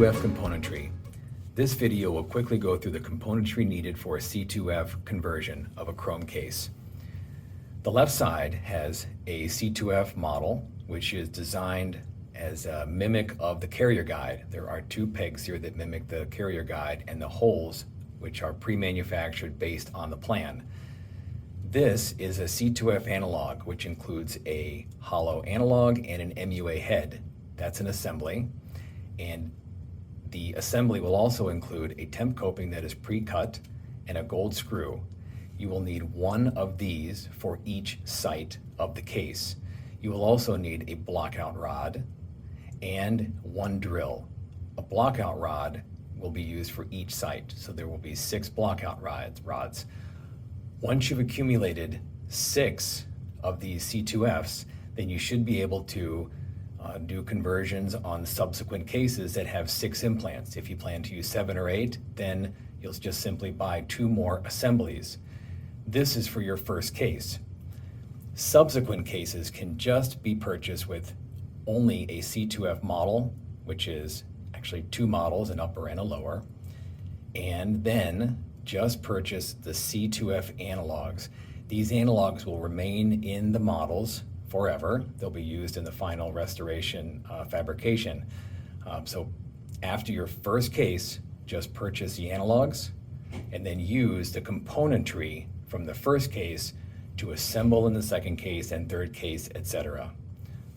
C2F componentry. This video will quickly go through the componentry needed for a C2F conversion of a chrome case. The left side has a C2F model, which is designed as a mimic of the carrier guide. There are two pegs here that mimic the carrier guide and the holes, which are pre-manufactured based on the plan. This is a C2F analog, which includes a hollow analog and an MUA head. That's an assembly. And the assembly will also include a temp coping that is pre-cut and a gold screw. You will need one of these for each site of the case. You will also need a blockout rod and one drill. A blockout rod will be used for each site, so there will be 6 blockout rods. Once you've accumulated 6 of these C2Fs, then you should be able to do conversions on subsequent cases that have 6 implants. If you plan to use 7 or 8, then you'll just simply buy 2 more assemblies. This is for your first case. Subsequent cases can just be purchased with only a C2F model, which is actually 2 models, an upper and a lower, and then just purchase the C2F analogs. These analogs will remain in the models forever. They'll be used in the final restoration fabrication. So after your first case, just purchase the analogs and then use the componentry from the first case to assemble in the second case and third case, etc.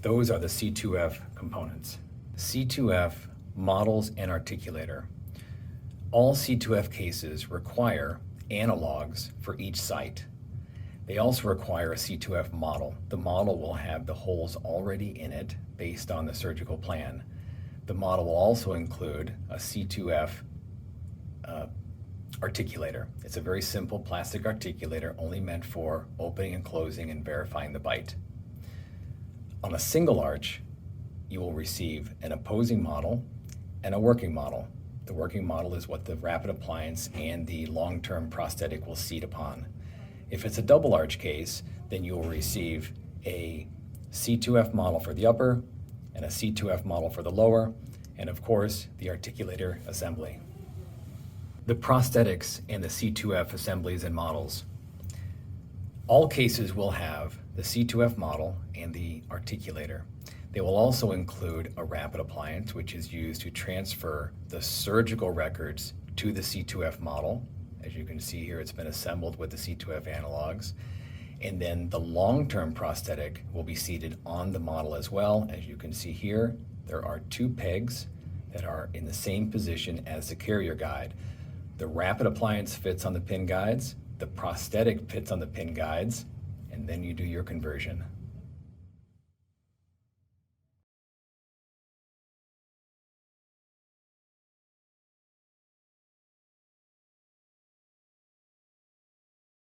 Those are the C2F components. C2F models and articulator. All C2F cases require analogs for each site. They also require a C2F model. The model will have the holes already in it based on the surgical plan. The model will also include a C2F articulator. It's a very simple plastic articulator only meant for opening and closing and verifying the bite. On a single arch, you will receive an opposing model and a working model. The working model is what the rapid appliance and the long-term prosthetic will seat upon. If it's a double arch case, then you will receive a C2F model for the upper and a C2F model for the lower, and of course, the articulator assembly. The prosthetics and the C2F assemblies and models. All cases will have the C2F model and the articulator. They will also include a rapid appliance, which is used to transfer the surgical records to the C2F model. As you can see here, it's been assembled with the C2F analogs. And then the long-term prosthetic will be seated on the model as well. As you can see here, there are 2 pegs that are in the same position as the carrier guide. The rapid appliance fits on the pin guides, the prosthetic fits on the pin guides, and then you do your conversion.